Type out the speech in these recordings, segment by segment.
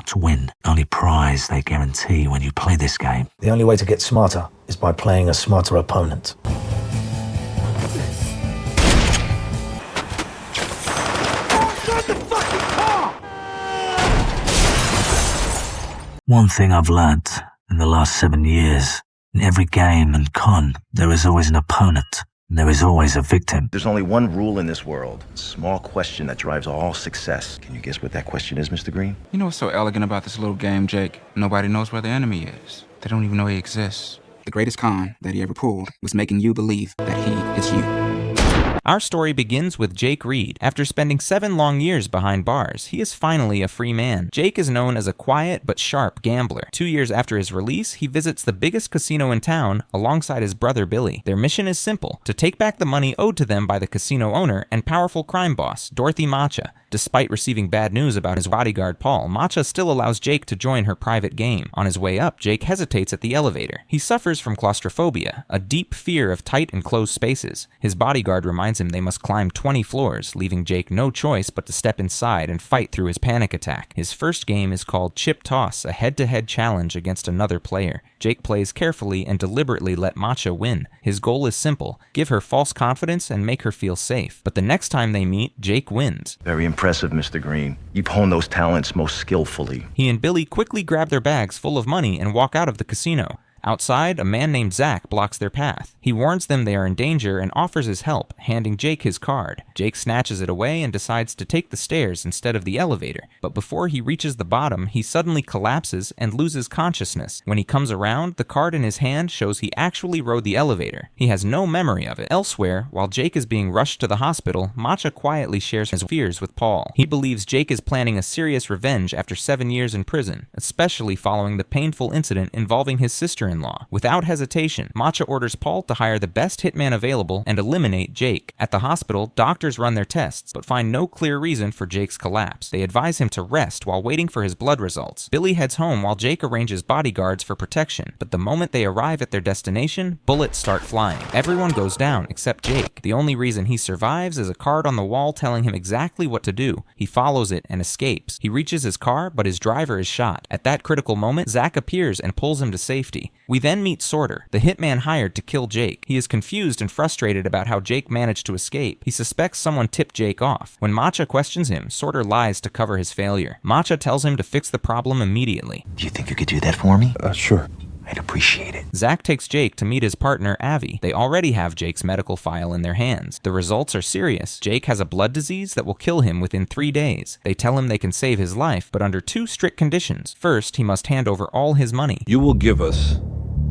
to win. Only prize they guarantee when you play this game. The only way to get smarter is by playing a smarter opponent. One thing I've learnt in the last 7 years, in every game and con, there is always an opponent, and there is always a victim. There's only one rule in this world, a small question that drives all success. Can you guess what that question is, Mr. Green? You know what's so elegant about this little game, Jake? Nobody knows where the enemy is. They don't even know he exists. The greatest con that he ever pulled was making you believe that he is you. Our story begins with Jake Reed. After spending 7 long years behind bars, he is finally a free man. Jake is known as a quiet but sharp gambler. 2 years after his release, he visits the biggest casino in town alongside his brother Billy. Their mission is simple: to take back the money owed to them by the casino owner and powerful crime boss, Dorothy Macha. Despite receiving bad news about his bodyguard Paul, Matcha still allows Jake to join her private game. On his way up, Jake hesitates at the elevator. He suffers from claustrophobia, a deep fear of tight and closed spaces. His bodyguard reminds him they must climb 20 floors, leaving Jake no choice but to step inside and fight through his panic attack. His first game is called Chip Toss, a head-to-head challenge against another player. Jake plays carefully and deliberately let Matcha win. His goal is simple: give her false confidence and make her feel safe. But the next time they meet, Jake wins. Very impressive, Mr. Green. You've honed those talents most skillfully. He and Billy quickly grab their bags full of money and walk out of the casino. Outside, a man named Zach blocks their path. He warns them they are in danger and offers his help, handing Jake his card. Jake snatches it away and decides to take the stairs instead of the elevator. But before he reaches the bottom, he suddenly collapses and loses consciousness. When he comes around, the card in his hand shows he actually rode the elevator. He has no memory of it. Elsewhere, while Jake is being rushed to the hospital, Matcha quietly shares his fears with Paul. He believes Jake is planning a serious revenge after 7 years in prison, especially following the painful incident involving his sister-in-law. Without hesitation, Matcha orders Paul to hire the best hitman available and eliminate Jake. At the hospital, doctors run their tests, but find no clear reason for Jake's collapse. They advise him to rest while waiting for his blood results. Billy heads home while Jake arranges bodyguards for protection, but the moment they arrive at their destination, bullets start flying. Everyone goes down except Jake. The only reason he survives is a card on the wall telling him exactly what to do. He follows it and escapes. He reaches his car, but his driver is shot. At that critical moment, Zach appears and pulls him to safety. We then meet Sorter, the hitman hired to kill Jake. He is confused and frustrated about how Jake managed to escape. He suspects someone tipped Jake off. When Matcha questions him, Sorter lies to cover his failure. Matcha tells him to fix the problem immediately. Do you think you could do that for me? Sure. I'd appreciate it. Zach takes Jake to meet his partner, Avi. They already have Jake's medical file in their hands. The results are serious. Jake has a blood disease that will kill him within 3 days. They tell him they can save his life, but under 2 strict conditions. First, he must hand over all his money. You will give us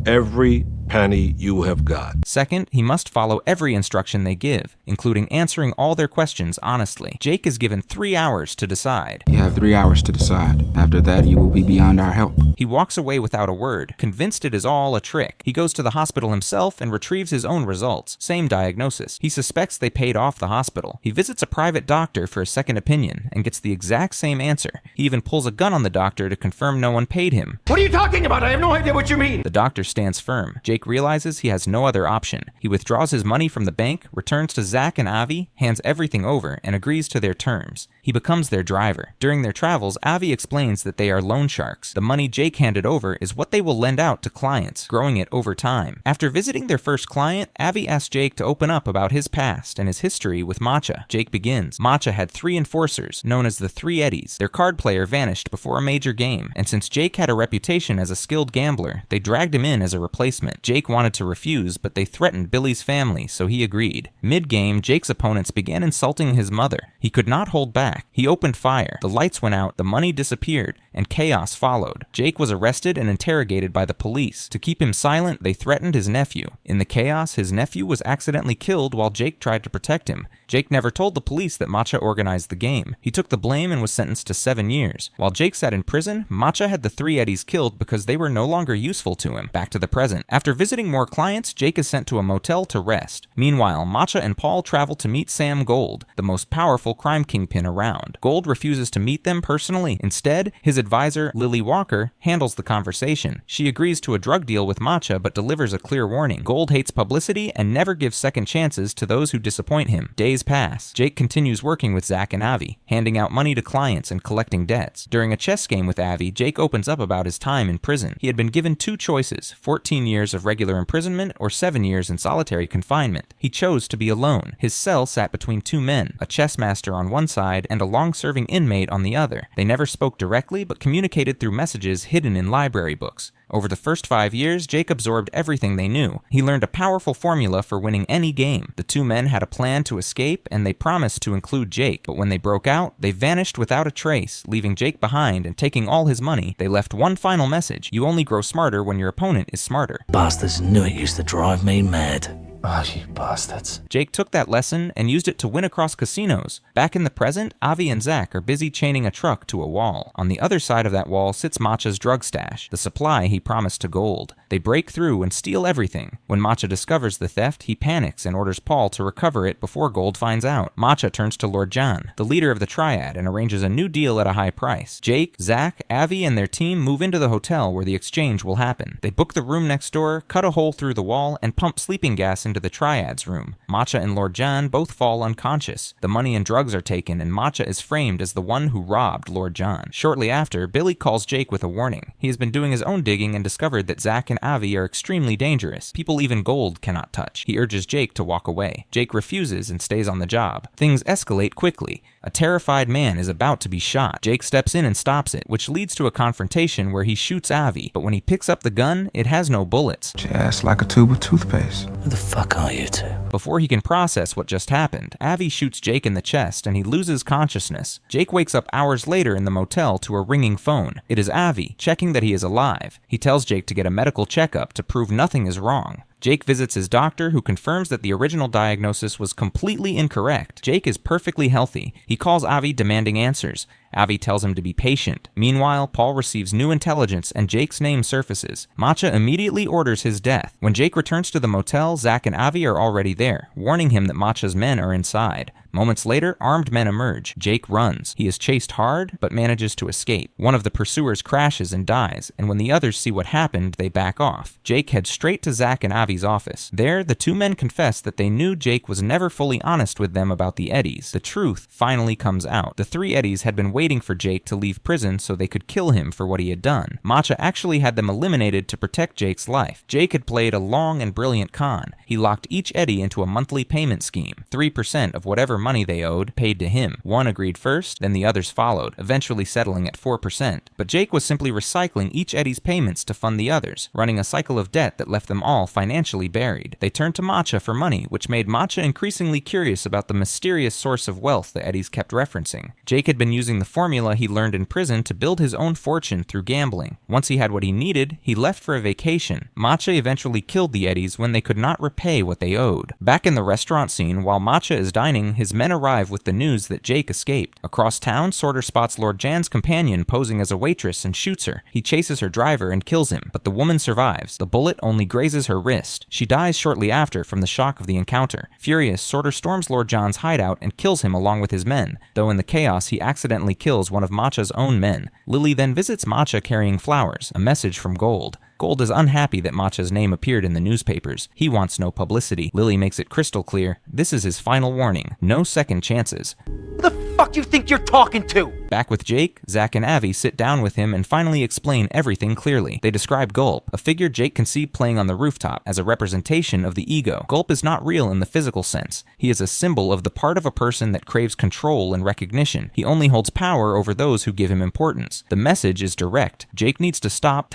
every penny you have got. Second, he must follow every instruction they give, including answering all their questions honestly. Jake is given 3 hours to decide. You have 3 hours to decide. After that, you will be beyond our help. He walks away without a word, convinced it is all a trick. He goes to the hospital himself and retrieves his own results. Same diagnosis. He suspects they paid off the hospital. He visits a private doctor for a second opinion and gets the exact same answer. He even pulls a gun on the doctor to confirm no one paid him. What are you talking about? I have no idea what you mean. The doctor stands firm. Jake realizes he has no other option. He withdraws his money from the bank, returns to Zach and Avi, hands everything over, and agrees to their terms. He becomes their driver. During their travels, Avi explains that they are loan sharks. The money Jake handed over is what they will lend out to clients, growing it over time. After visiting their first client, Avi asks Jake to open up about his past and his history with Matcha. Jake begins. Matcha had 3 enforcers, known as the 3 Eddies. Their card player vanished before a major game, and since Jake had a reputation as a skilled gambler, they dragged him in as a replacement. Jake wanted to refuse, but they threatened Billy's family, so he agreed. Mid-game, Jake's opponents began insulting his mother. He could not hold back. He opened fire. The lights went out, the money disappeared, and chaos followed. Jake was arrested and interrogated by the police. To keep him silent, they threatened his nephew. In the chaos, his nephew was accidentally killed while Jake tried to protect him. Jake never told the police that Matcha organized the game. He took the blame and was sentenced to 7 years. While Jake sat in prison, Matcha had the 3 Eddies killed because they were no longer useful to him. Back to the present. After visiting more clients, Jake is sent to a motel to rest. Meanwhile, Matcha and Paul travel to meet Sam Gold, the most powerful crime kingpin around. Gold refuses to meet them personally. Instead, his advisor, Lily Walker, handles the conversation. She agrees to a drug deal with Matcha but delivers a clear warning. Gold hates publicity and never gives second chances to those who disappoint him. Days pass. Jake continues working with Zach and Avi, handing out money to clients and collecting debts. During a chess game with Avi, Jake opens up about his time in prison. He had been given two choices, 14 years of regular imprisonment or 7 years in solitary confinement. He chose to be alone. His cell sat between two men, a chess master on one side and a long-serving inmate on the other. They never spoke directly but communicated through messages hidden in library books. Over the first 5 years, Jake absorbed everything they knew. He learned a powerful formula for winning any game. The two men had a plan to escape, and they promised to include Jake, but when they broke out, they vanished without a trace, leaving Jake behind and taking all his money. They left one final message: you only grow smarter when your opponent is smarter. Bastards knew it used to drive me mad. Ah, you bastards. Jake took that lesson and used it to win across casinos. Back in the present, Avi and Zach are busy chaining a truck to a wall. On the other side of that wall sits Matcha's drug stash, the supply he promised to Gold. They break through and steal everything. When Matcha discovers the theft, he panics and orders Paul to recover it before Gold finds out. Matcha turns to Lord John, the leader of the triad, and arranges a new deal at a high price. Jake, Zach, Avi, and their team move into the hotel where the exchange will happen. They book the room next door, cut a hole through the wall, and pump sleeping gas into the triad's room. Matcha and Lord John both fall unconscious. The money and drugs are taken, and Matcha is framed as the one who robbed Lord John. Shortly after, Billy calls Jake with a warning. He has been doing his own digging and discovered that Zach and Avi are extremely dangerous. People even Gold cannot touch. He urges Jake to walk away. Jake refuses and stays on the job. Things escalate quickly. A terrified man is about to be shot. Jake steps in and stops it, which leads to a confrontation where he shoots Avi, but when he picks up the gun, it has no bullets. Just like a tube of toothpaste. Who the fuck are you two? Before he can process what just happened, Avi shoots Jake in the chest and he loses consciousness. Jake wakes up hours later in the motel to a ringing phone. It is Avi, checking that he is alive. He tells Jake to get a medical checkup to prove nothing is wrong. Jake visits his doctor, who confirms that the original diagnosis was completely incorrect. Jake is perfectly healthy. He calls Avi demanding answers. Avi tells him to be patient. Meanwhile, Paul receives new intelligence and Jake's name surfaces. Matcha immediately orders his death. When Jake returns to the motel, Zach and Avi are already there, warning him that Matcha's men are inside. Moments later, armed men emerge. Jake runs. He is chased hard, but manages to escape. One of the pursuers crashes and dies, and when the others see what happened, they back off. Jake heads straight to Zach and Avi's office. There, the two men confess that they knew Jake was never fully honest with them about the Eddies. The truth finally comes out. The three Eddies had been waiting for Jake to leave prison so they could kill him for what he had done. Matcha actually had them eliminated to protect Jake's life. Jake had played a long and brilliant con. He locked each Eddie into a monthly payment scheme. 3% of whatever money they owed paid to him. One agreed first, then the others followed, eventually settling at 4%. But Jake was simply recycling each Eddie's payments to fund the others, running a cycle of debt that left them all financially buried. They turned to Matcha for money, which made Matcha increasingly curious about the mysterious source of wealth the Eddies kept referencing. Jake had been using the formula he learned in prison to build his own fortune through gambling. Once he had what he needed, he left for a vacation. Matcha eventually killed the Eddies when they could not repay what they owed. Back in the restaurant scene, while Matcha is dining, his men arrive with the news that Jake escaped. Across town, Sorter spots Lord Jan's companion posing as a waitress and shoots her. He chases her driver and kills him, but the woman survives. The bullet only grazes her wrist. She dies shortly after from the shock of the encounter. Furious, Sorter storms Lord John's hideout and kills him along with his men, though in the chaos he accidentally kills one of Matcha's own men. Lily then visits Matcha carrying flowers, a message from Gold. Gold is unhappy that Matcha's name appeared in the newspapers. He wants no publicity. Lily makes it crystal clear, this is his final warning. No second chances. Who the fuck you think you're talking to? Back with Jake, Zach and Avi sit down with him and finally explain everything clearly. They describe Gulp, a figure Jake can see playing on the rooftop, as a representation of the ego. Gulp is not real in the physical sense. He is a symbol of the part of a person that craves control and recognition. He only holds power over those who give him importance. The message is direct. Jake needs to stop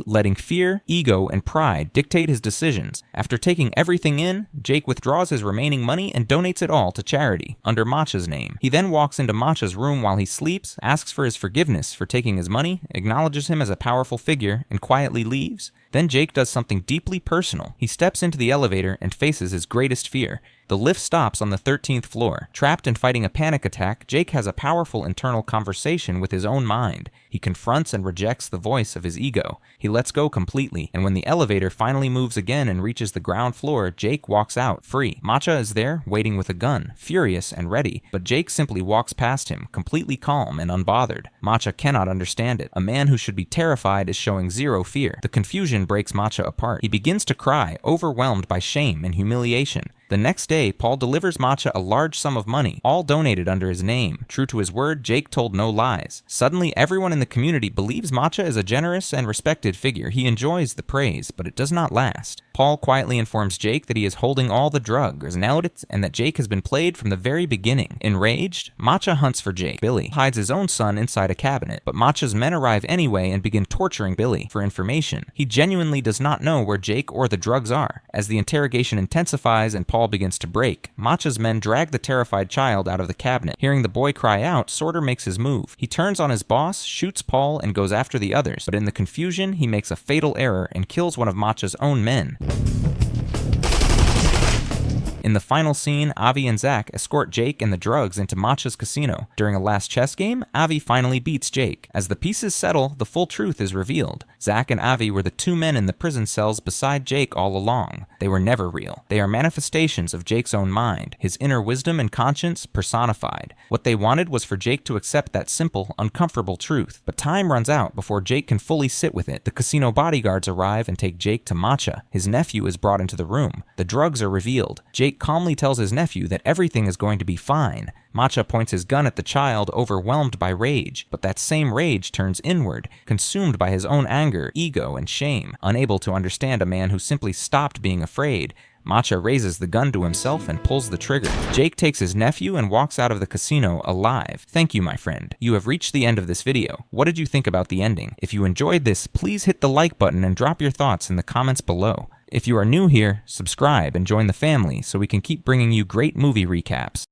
letting fear, ego, and pride dictate his decisions. After taking everything in, Jake withdraws his remaining money and donates it all to charity, under Matcha's name. He then walks into Matcha's room while he sleeps, asks for his forgiveness for taking his money, acknowledges him as a powerful figure, and quietly leaves. Then Jake does something deeply personal. He steps into the elevator and faces his greatest fear. The lift stops on the 13th floor. Trapped and fighting a panic attack, Jake has a powerful internal conversation with his own mind. He confronts and rejects the voice of his ego. He lets go completely, and when the elevator finally moves again and reaches the ground floor, Jake walks out, free. Matcha is there, waiting with a gun, furious and ready, but Jake simply walks past him, completely calm and unbothered. Matcha cannot understand it. A man who should be terrified is showing zero fear. The confusion breaks Matcha apart. He begins to cry, overwhelmed by shame and humiliation. The next day, Paul delivers Matcha a large sum of money, all donated under his name. True to his word, Jake told no lies. Suddenly, everyone in the community believes Matcha is a generous and respected figure. He enjoys the praise, but it does not last. Paul quietly informs Jake that he is holding all the drugs and that Jake has been played from the very beginning. Enraged, Matcha hunts for Jake. Billy hides his own son inside a cabinet, but Matcha's men arrive anyway and begin torturing Billy for information. He genuinely does not know where Jake or the drugs are. As the interrogation intensifies and Paul begins to break, Matcha's men drag the terrified child out of the cabinet. Hearing the boy cry out, Sorter makes his move. He turns on his boss, shoots Paul, and goes after the others, but in the confusion, he makes a fatal error and kills one of Matcha's own men. In the final scene, Avi and Zach escort Jake and the drugs into Matcha's casino. During a last chess game, Avi finally beats Jake. As the pieces settle, the full truth is revealed. Zach and Avi were the two men in the prison cells beside Jake all along. They were never real. They are manifestations of Jake's own mind, his inner wisdom and conscience personified. What they wanted was for Jake to accept that simple, uncomfortable truth. But time runs out before Jake can fully sit with it. The casino bodyguards arrive and take Jake to Matcha. His nephew is brought into the room. The drugs are revealed. Jake calmly tells his nephew that everything is going to be fine. Matcha points his gun at the child, overwhelmed by rage, but that same rage turns inward, consumed by his own anger, ego, and shame. Unable to understand a man who simply stopped being afraid, Matcha raises the gun to himself and pulls the trigger. Jake takes his nephew and walks out of the casino alive. Thank you, my friend. You have reached the end of this video. What did you think about the ending? If you enjoyed this, please hit the like button and drop your thoughts in the comments below. If you are new here, subscribe and join the family so we can keep bringing you great movie recaps.